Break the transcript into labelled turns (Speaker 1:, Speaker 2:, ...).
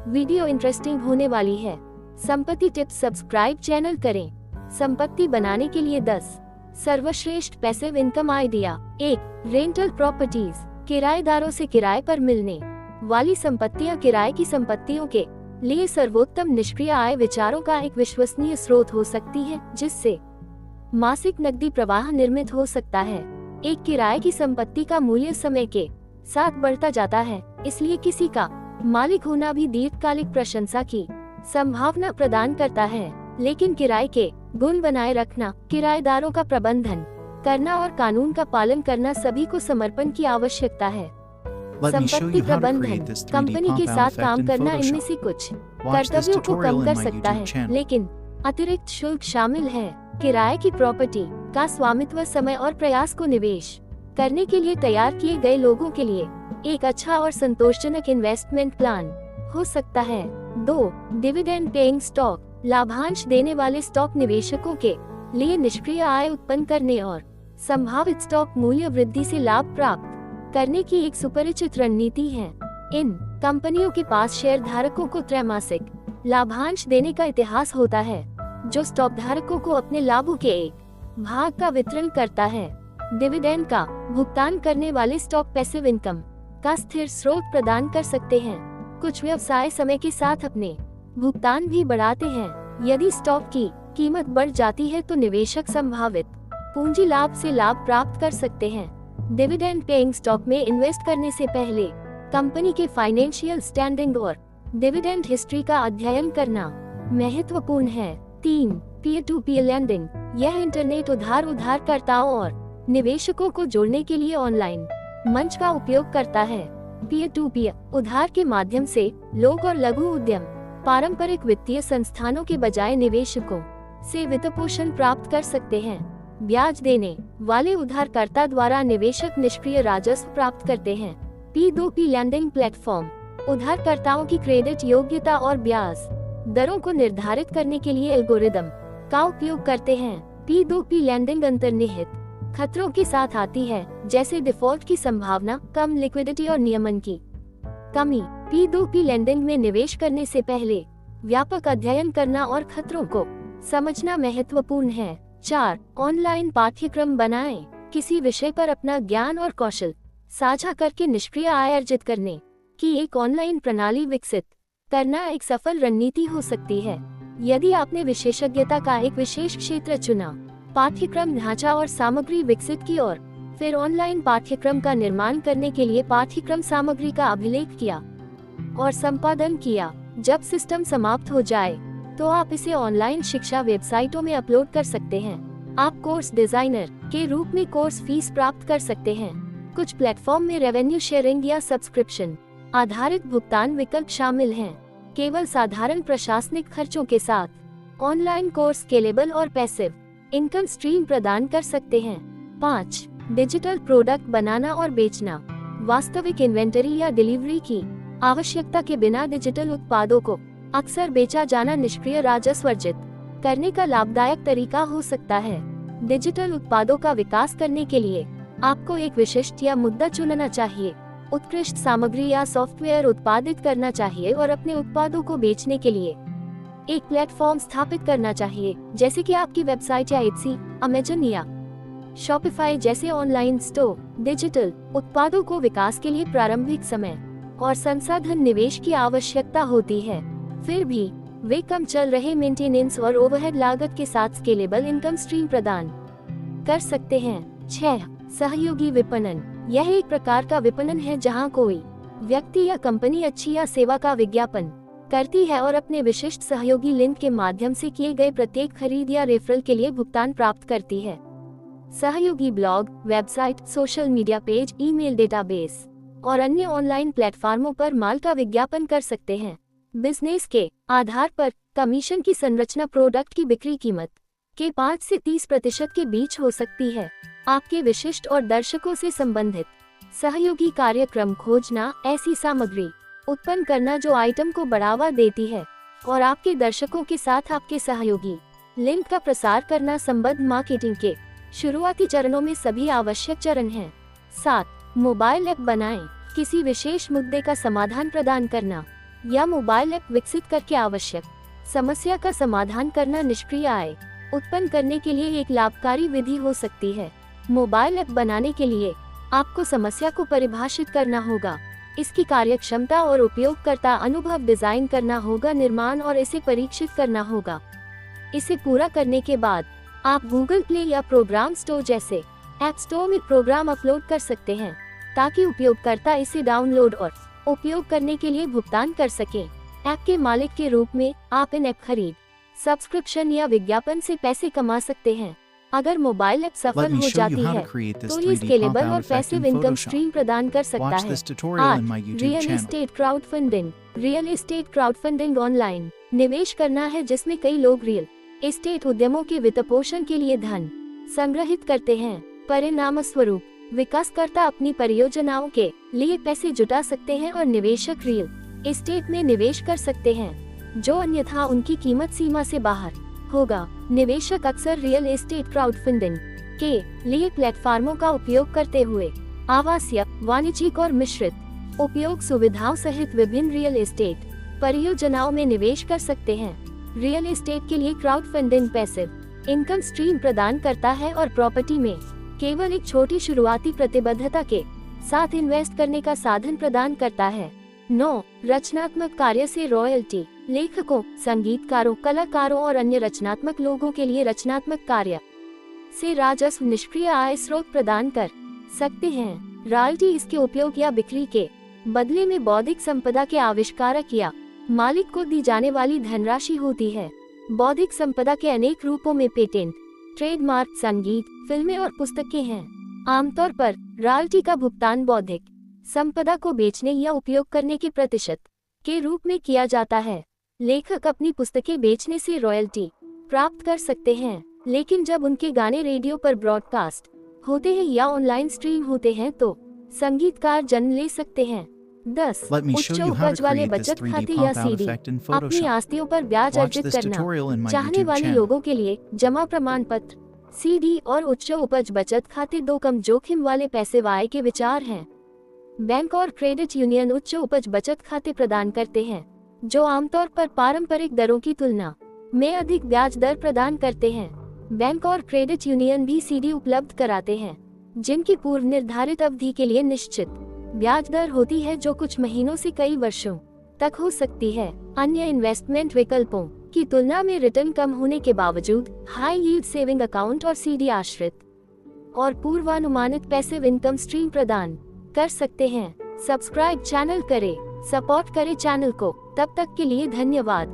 Speaker 1: Video interesting होने वाली है। संपत्ति टिप्स सब्सक्राइब चैनल करें। संपत्ति बनाने के लिए 10 सर्वश्रेष्ठ passive income idea. 1. Rental properties, किराएदारों से किराए पर मिलने वाली संपत्तियां किराए की संपत्तियों के लिए सर्वोत्तम निष्क्रिय आय विचारों का एक विश्वसनीय स्रोत हो सकती है, जिससे मासिक नकदी प्रवाह निर्मित हो सकता है। एक किराए की संपत्ति का मूल्य समय के साथ बढ़ता जाता है, इसलिए किसी का मालिक होना भी दीर्घकालिक प्रशंसा की संभावना प्रदान करता है। लेकिन किराए के गुण बनाए रखना, किराएदारों का प्रबंधन करना और कानून का पालन करना सभी को समर्पण की आवश्यकता है। संपत्ति प्रबंधन, कंपनी के साथ काम करना इनमें से कुछ कर्तव्यों को कम कर सकता है, लेकिन अतिरिक्त शुल्क शामिल है। किराए की प्रॉपर्टी का स्वामित्व समय और प्रयास को निवेश करने के लिए तैयार किए गए लोगों के लिए एक अच्छा और संतोषजनक इन्वेस्टमेंट प्लान हो सकता है। 2. डिविडेंड पेइंग स्टॉक, लाभांश देने वाले स्टॉक निवेशकों के लिए निष्क्रिय आय उत्पन्न करने और संभावित स्टॉक मूल्य वृद्धि से लाभ प्राप्त करने की एक सुपरिचित रणनीति है। इन कंपनियों के पास शेयर धारकों को त्रैमासिक लाभांश देने का इतिहास होता है, जो स्टॉक धारकों को अपने लाभों के एक भाग का वितरण करता है। डिविडेंड का भुगतान करने वाले स्टॉक पैसिव इनकम का स्थिर स्रोत प्रदान कर सकते हैं। कुछ व्यवसाय समय के साथ अपने भुगतान भी बढ़ाते हैं। यदि स्टॉक की कीमत बढ़ जाती है तो निवेशक संभावित पूंजी लाभ से लाभ प्राप्त कर सकते हैं। डिविडेंड पेइंग स्टॉक में इन्वेस्ट करने से पहले कंपनी के फाइनेंशियल स्टैंडिंग और डिविडेंड हिस्ट्री का अध्ययन करना महत्वपूर्ण है। 3. पीयर टू पीयर लैंडिंग, यह इंटरनेट उधारकर्ताओं और निवेशकों को जोड़ने के लिए ऑनलाइन मंच का उपयोग करता है। पीयर टू पीयर उधार के माध्यम से लोग और लघु उद्यम पारंपरिक वित्तीय संस्थानों के बजाय निवेशकों से वित्तपोषण प्राप्त कर सकते हैं। ब्याज देने वाले उधारकर्ता द्वारा निवेशक निष्क्रिय राजस्व प्राप्त करते हैं। P2P लैंडिंग प्लेटफॉर्म उधारकर्ताओं की क्रेडिट योग्यता और ब्याज दरों को निर्धारित करने के लिए एल्गोरिदम का उपयोग करते हैं। P2P लैंडिंग अंतर्निहित खतरों के साथ आती है, जैसे डिफॉल्ट की संभावना, कम लिक्विडिटी और नियमन की कमी। P2P लैंडिंग में निवेश करने से पहले व्यापक अध्ययन करना और खतरों को समझना महत्वपूर्ण है। 4. ऑनलाइन पाठ्यक्रम बनाएं, किसी विषय पर अपना ज्ञान और कौशल साझा करके निष्क्रिय आय अर्जित करने की एक ऑनलाइन प्रणाली विकसित करना एक सफल रणनीति हो सकती है। यदि आपने विशेषज्ञता का एक विशेष क्षेत्र चुना, पाठ्यक्रम ढांचा और सामग्री विकसित की और फिर ऑनलाइन पाठ्यक्रम का निर्माण करने के लिए पाठ्यक्रम सामग्री का अभिलेख किया और संपादन किया, जब सिस्टम समाप्त हो जाए तो आप इसे ऑनलाइन शिक्षा वेबसाइटों में अपलोड कर सकते हैं। आप कोर्स डिजाइनर के रूप में कोर्स फीस प्राप्त कर सकते हैं। कुछ प्लेटफॉर्म में रेवेन्यू शेयरिंग या सब्सक्रिप्शन आधारित भुगतान विकल्प शामिल हैं। केवल साधारण प्रशासनिक खर्चों के साथ ऑनलाइन कोर्स स्केलेबल और पैसिव इनकम स्ट्रीम प्रदान कर सकते हैं। 5. डिजिटल प्रोडक्ट बनाना और बेचना, वास्तविक इन्वेंटरी या डिलीवरी की आवश्यकता के बिना डिजिटल उत्पादों को अक्सर बेचा जाना निष्क्रिय राजस्व अर्जित करने का लाभदायक तरीका हो सकता है। डिजिटल उत्पादों का विकास करने के लिए आपको एक विशिष्ट या मुद्दा चुनना चाहिए, उत्कृष्ट सामग्री या सॉफ्टवेयर उत्पादित करना चाहिए और अपने उत्पादों को बेचने के लिए एक प्लेटफॉर्म स्थापित करना चाहिए, जैसे कि आपकी वेबसाइट या एप्सी, अमेज़न या शॉपिफाई जैसे ऑनलाइन स्टोर। डिजिटल उत्पादों को विकास के लिए प्रारंभिक समय और संसाधन निवेश की आवश्यकता होती है, फिर भी वे कम चल रहे मेंटेनेंस और ओवरहेड लागत के साथ स्केलेबल इनकम स्ट्रीम प्रदान कर सकते हैं। 6. सहयोगी विपणन, यह एक प्रकार का विपणन है जहां कोई व्यक्ति या कंपनी अच्छी या सेवा का विज्ञापन करती है और अपने विशिष्ट सहयोगी लिंक के माध्यम से किए गए प्रत्येक खरीद या रेफरल के लिए भुगतान प्राप्त करती है। सहयोगी blog, website, social media page, email database और अन्य ऑनलाइन प्लेटफार्मों पर माल का विज्ञापन कर सकते हैं। बिजनेस के आधार पर कमीशन की संरचना प्रोडक्ट की बिक्री कीमत के 5 से 30% के बीच हो सकती है। आपके विशिष्ट और दर्शकों से संबंधित सहयोगी कार्यक्रम खोजना, ऐसी सामग्री उत्पन्न करना जो आइटम को बढ़ावा देती है और आपके दर्शकों के साथ आपके सहयोगी लिंक का प्रसार करना संबद्ध मार्केटिंग के शुरुआती चरणों में सभी आवश्यक चरण हैं। 7. मोबाइल ऐप बनाएं, किसी विशेष मुद्दे का समाधान प्रदान करना, या मोबाइल ऐप विकसित करके आवश्यक समस्या का समाधान करना निष्क्रिय आय उत्पन्न करने के लिए एक लाभकारी विधि हो सकती है। मोबाइल ऐप बनाने के लिए आपको समस्या को परिभाषित करना होगा, इसकी कार्यक्षमता और उपयोगकर्ता अनुभव डिजाइन करना होगा, निर्माण और इसे परीक्षित करना होगा। इसे पूरा करने के बाद आप गूगल प्ले या प्रोग्राम स्टोर जैसे ऐप स्टोर में प्रोग्राम अपलोड कर सकते हैं ताकि उपयोगकर्ता इसे डाउनलोड और उपयोग करने के लिए भुगतान कर सकें। ऐप के मालिक के रूप में आप इन ऐप खरीद, सब्सक्रिप्शन या विज्ञापन से पैसे कमा सकते हैं। अगर मोबाइल ऐप सफल हो जाती है तो ये स्केलेबल और पैसिव इनकम स्ट्रीम प्रदान कर सकता है। 8. Real estate crowdfunding. Real estate crowdfunding online निवेश करना है जिसमें कई लोग रियल एस्टेट उद्यमों के वित्तपोषण के लिए धन संग्रहित करते हैं। परिणाम स्वरूप विकासकर्ता अपनी परियोजनाओं के लिए पैसे जुटा सकते हैं और निवेशक रियल एस्टेट में निवेश कर सकते हैं जो अन्यथा उनकी कीमत सीमा से बाहर होगा। निवेशक अक्सर रियल एस्टेट क्राउडफंडिंग के लिए प्लेटफार्मों का उपयोग करते हुए आवासीय, वाणिज्यिक और मिश्रित उपयोग सुविधाओं सहित विभिन्न रियल एस्टेट परियोजनाओं में निवेश कर सकते हैं। रियल एस्टेट के लिए क्राउडफंडिंग पैसिव इनकम स्ट्रीम प्रदान करता है और प्रॉपर्टी में केवल एक छोटी शुरुआती प्रतिबद्धता के साथ इन्वेस्ट करने का साधन प्रदान करता है। 9. रचनात्मक कार्य से रॉयल्टी। लेखकों, संगीतकारों, कलाकारों और अन्य रचनात्मक लोगों के लिए रचनात्मक कार्य से राजस्व निष्क्रिय आय स्रोत प्रदान कर सकते हैं। रॉयल्टी इसके उपयोग या बिक्री के बदले में बौद्धिक संपदा के आविष्कारक या मालिक को दी जाने वाली धनराशि होती है। बौद्धिक संपदा के अनेक रूपों में पेटेंट, ट्रेडमार्क, संगीत, फिल्में और पुस्तकें हैं। आमतौर पर रॉयल्टी का भुगतान बौद्धिक संपदा को बेचने या उपयोग करने के प्रतिशत के रूप में किया जाता है। लेखक अपनी पुस्तकें बेचने से रॉयल्टी प्राप्त कर सकते हैं, लेकिन जब उनके गाने रेडियो पर ब्रॉडकास्ट होते हैं या ऑनलाइन स्ट्रीम होते हैं तो संगीतकार जन्म ले सकते हैं। 10. उच्च उपज वाले बचत खाते या सीडी। अपनी आस्तियों पर ब्याज अर्जित करना चाहने वाले लोगों के लिए जमा प्रमाण पत्र, सीडी और उच्च उपज बचत खाते दो कम जोखिम वाले पैसे आय के विचार हैं। बैंक और क्रेडिट यूनियन उच्च उपज बचत खाते प्रदान करते हैं जो आमतौर पर पारंपरिक दरों की तुलना में अधिक ब्याज दर प्रदान करते हैं। बैंक और क्रेडिट यूनियन भी सीडी उपलब्ध कराते हैं जिनकी पूर्व निर्धारित अवधि के लिए निश्चित ब्याज दर होती है जो कुछ महीनों से कई वर्षों तक हो सकती है। अन्य इन्वेस्टमेंट विकल्पों की तुलना में रिटर्न कम होने के बावजूद हाई यील्ड सेविंग अकाउंट और सीडी आश्रित और पूर्वानुमानित पैसिव इनकम स्ट्रीम प्रदान कर सकते हैं। सब्सक्राइब चैनल करें, सपोर्ट करें चैनल को। तब तक के लिए धन्यवाद।